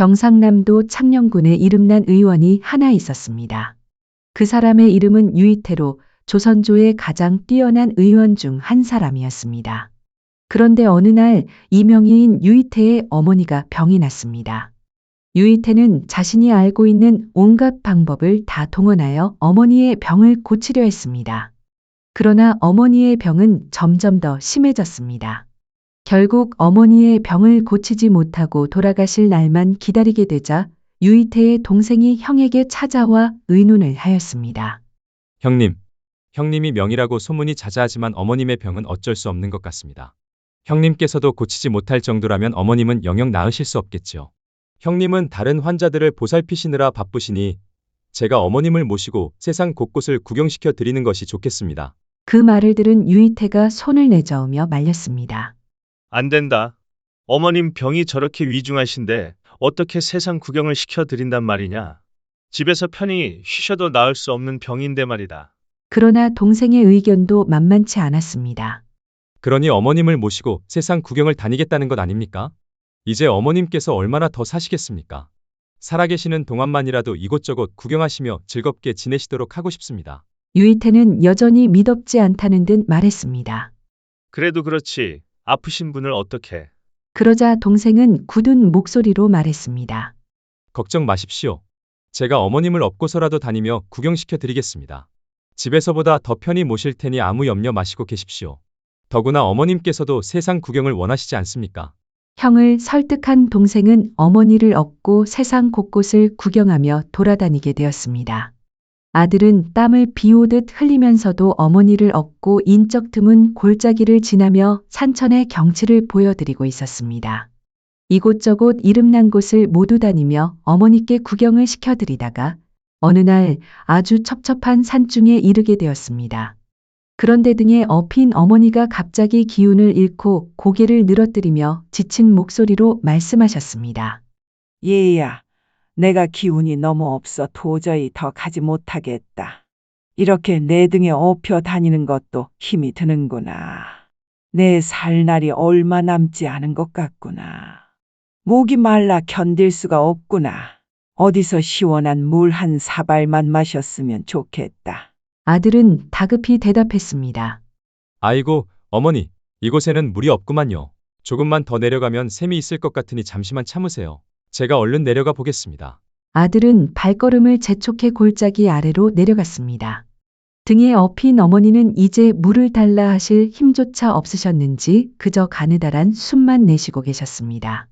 경상남도 창녕군에 이름난 의원이 하나 있었습니다. 그 사람의 이름은 유이태로 조선조의 가장 뛰어난 의원 중 한 사람이었습니다. 그런데 어느 날 이명희인 유이태의 어머니가 병이 났습니다. 유이태는 자신이 알고 있는 온갖 방법을 다 동원하여 어머니의 병을 고치려 했습니다. 그러나 어머니의 병은 점점 더 심해졌습니다. 결국 어머니의 병을 고치지 못하고 돌아가실 날만 기다리게 되자 유이태의 동생이 형에게 찾아와 의논을 하였습니다. 형님이 명이라고 소문이 자자하지만 어머님의 병은 어쩔 수 없는 것 같습니다. 형님께서도 고치지 못할 정도라면 어머님은 영영 나으실 수 없겠지요. 형님은 다른 환자들을 보살피시느라 바쁘시니 제가 어머님을 모시고 세상 곳곳을 구경시켜 드리는 것이 좋겠습니다. 그 말을 들은 유이태가 손을 내저으며 말렸습니다. 안 된다. 어머님 병이 저렇게 위중하신데 어떻게 세상 구경을 시켜드린단 말이냐. 집에서 편히 쉬셔도 나을 수 없는 병인데 말이다. 그러나 동생의 의견도 만만치 않았습니다. 그러니 어머님을 모시고 세상 구경을 다니겠다는 것 아닙니까? 이제 어머님께서 얼마나 더 사시겠습니까? 살아계시는 동안만이라도 이곳저곳 구경하시며 즐겁게 지내시도록 하고 싶습니다. 유이태는 여전히 미덥지 않다는 듯 말했습니다. 그래도 그렇지. 아프신 분을 어떻게. 그러자 동생은 굳은 목소리로 말했습니다. 걱정 마십시오. 제가 어머님을 업고서라도 다니며 구경시켜 드리겠습니다. 집에서보다 더 편히 모실 테니 아무 염려 마시고 계십시오. 더구나 어머님께서도 세상 구경을 원하시지 않습니까? 형을 설득한 동생은 어머니를 업고 세상 곳곳을 구경하며 돌아다니게 되었습니다. 아들은 땀을 비오듯 흘리면서도 어머니를 업고 인적 드문 골짜기를 지나며 산천의 경치를 보여드리고 있었습니다. 이곳저곳 이름난 곳을 모두 다니며 어머니께 구경을 시켜드리다가 어느 날 아주 첩첩한 산중에 이르게 되었습니다. 그런데 등에 업힌 어머니가 갑자기 기운을 잃고 고개를 늘어뜨리며 지친 목소리로 말씀하셨습니다. 얘야, 내가 기운이 너무 없어 도저히 더 가지 못하겠다. 이렇게 내 등에 업혀 다니는 것도 힘이 드는구나. 내 살 날이 얼마 남지 않은 것 같구나. 목이 말라 견딜 수가 없구나. 어디서 시원한 물 한 사발만 마셨으면 좋겠다. 아들은 다급히 대답했습니다. 아이고, 어머니, 이곳에는 물이 없구만요. 조금만 더 내려가면 샘이 있을 것 같으니 잠시만 참으세요. 제가 얼른 내려가 보겠습니다. 아들은 발걸음을 재촉해 골짜기 아래로 내려갔습니다. 등에 업힌 어머니는 이제 물을 달라 하실 힘조차 없으셨는지 그저 가느다란 숨만 내쉬고 계셨습니다.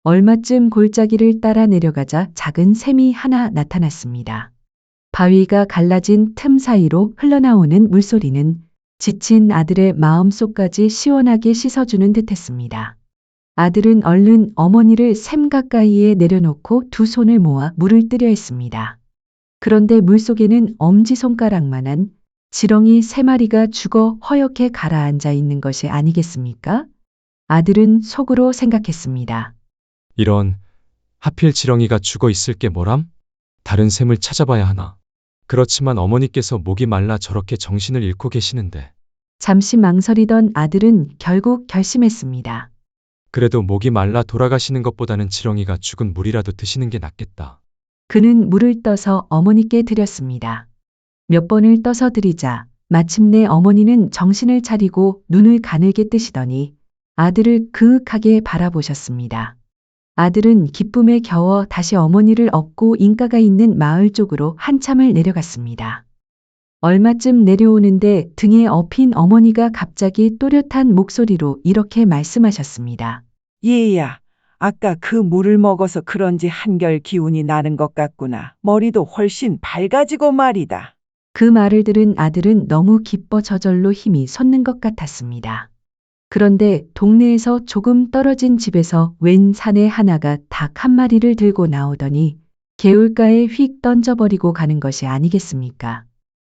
얼마쯤 골짜기를 따라 내려가자 작은 샘이 하나 나타났습니다. 바위가 갈라진 틈 사이로 흘러나오는 물소리는 지친 아들의 마음속까지 시원하게 씻어주는 듯했습니다. 아들은 얼른 어머니를 샘 가까이에 내려놓고 두 손을 모아 물을 뜨려 했습니다. 그런데 물속에는 엄지손가락만한 지렁이 3마리가 죽어 허옇게 가라앉아 있는 것이 아니겠습니까? 아들은 속으로 생각했습니다. 이런, 하필 지렁이가 죽어 있을 게 뭐람? 다른 샘을 찾아봐야 하나. 그렇지만 어머니께서 목이 말라 저렇게 정신을 잃고 계시는데. 잠시 망설이던 아들은 결국 결심했습니다. 그래도 목이 말라 돌아가시는 것보다는 지렁이가 죽은 물이라도 드시는 게 낫겠다. 그는 물을 떠서 어머니께 드렸습니다. 몇 번을 떠서 드리자 마침내 어머니는 정신을 차리고 눈을 가늘게 뜨시더니 아들을 그윽하게 바라보셨습니다. 아들은 기쁨에 겨워 다시 어머니를 업고 인가가 있는 마을 쪽으로 한참을 내려갔습니다. 얼마쯤 내려오는데 등에 업힌 어머니가 갑자기 또렷한 목소리로 이렇게 말씀하셨습니다. 얘야, 아까 그 물을 먹어서 그런지 한결 기운이 나는 것 같구나. 머리도 훨씬 밝아지고 말이다. 그 말을 들은 아들은 너무 기뻐 저절로 힘이 솟는 것 같았습니다. 그런데 동네에서 조금 떨어진 집에서 웬 사내 하나가 닭 1마리를 들고 나오더니 개울가에 휙 던져버리고 가는 것이 아니겠습니까?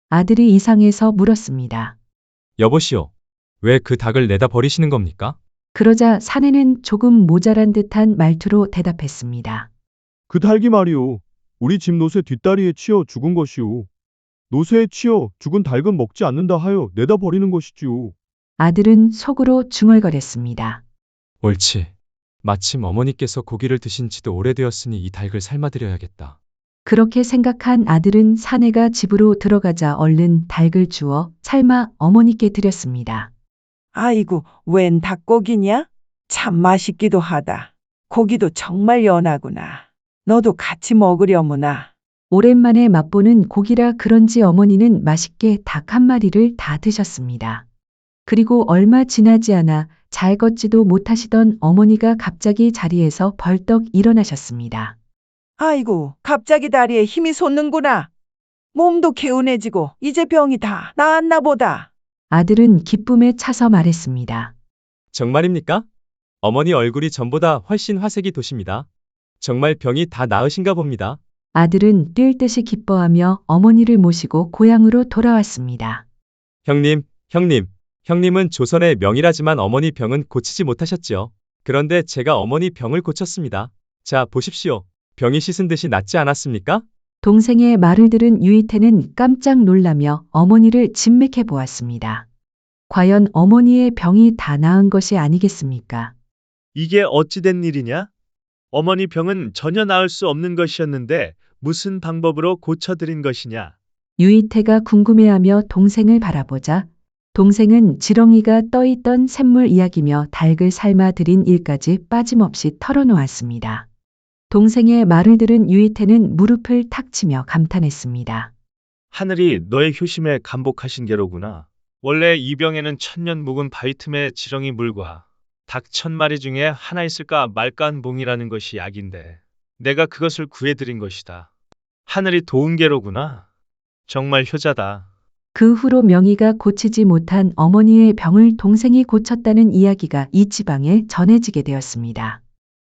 아들이 이상해서 물었습니다. 여보시오, 왜 그 닭을 내다 버리시는 겁니까? 그러자 사내는 조금 모자란 듯한 말투로 대답했습니다. 그 닭이 말이오. 우리 집 노새 뒷다리에 치여 죽은 것이오. 노새에 치여 죽은 닭은 먹지 않는다 하여 내다 버리는 것이지요. 아들은 속으로 중얼거렸습니다. 옳지. 마침 어머니께서 고기를 드신 지도 오래되었으니 이 닭을 삶아드려야겠다. 그렇게 생각한 아들은 사내가 집으로 들어가자 얼른 닭을 주워 삶아 어머니께 드렸습니다. 아이고, 웬 닭고기냐? 참 맛있기도 하다. 고기도 정말 연하구나. 너도 같이 먹으려무나. 오랜만에 맛보는 고기라 그런지 어머니는 맛있게 닭 한 마리를 다 드셨습니다. 그리고 얼마 지나지 않아 잘 걷지도 못하시던 어머니가 갑자기 자리에서 벌떡 일어나셨습니다. 아이고, 갑자기 다리에 힘이 솟는구나. 몸도 개운해지고 이제 병이 다 나았나 보다. 아들은 기쁨에 차서 말했습니다. 정말입니까? 어머니 얼굴이 전보다 훨씬 화색이 도십니다. 정말 병이 다 나으신가 봅니다. 아들은 뛸 듯이 기뻐하며 어머니를 모시고 고향으로 돌아왔습니다. 형님은 조선의 명이라지만 어머니 병은 고치지 못하셨지요. 그런데 제가 어머니 병을 고쳤습니다. 자, 보십시오. 병이 씻은 듯이 낫지 않았습니까? 동생의 말을 들은 유이태는 깜짝 놀라며 어머니를 진맥해 보았습니다. 과연 어머니의 병이 다 나은 것이 아니겠습니까? 이게 어찌된 일이냐? 어머니 병은 전혀 나을 수 없는 것이었는데 무슨 방법으로 고쳐드린 것이냐? 유이태가 궁금해하며 동생을 바라보자 동생은 지렁이가 떠있던 샘물 이야기며 닭을 삶아 들인 일까지 빠짐없이 털어놓았습니다. 동생의 말을 들은 유이태는 무릎을 탁 치며 감탄했습니다. 하늘이 너의 효심에 감복하신 게로구나. 원래 이 병에는 천년 묵은 바위 틈에 지렁이 물과 닭 1000마리 중에 하나 있을까 말까 한 봉이라는 것이 약인데 내가 그것을 구해드린 것이다. 하늘이 도운 게로구나. 정말 효자다. 그 후로 명희가 고치지 못한 어머니의 병을 동생이 고쳤다는 이야기가 이 지방에 전해지게 되었습니다.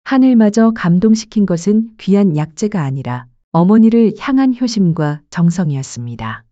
하늘마저 감동시킨 것은 귀한 약재가 아니라 어머니를 향한 효심과 정성이었습니다.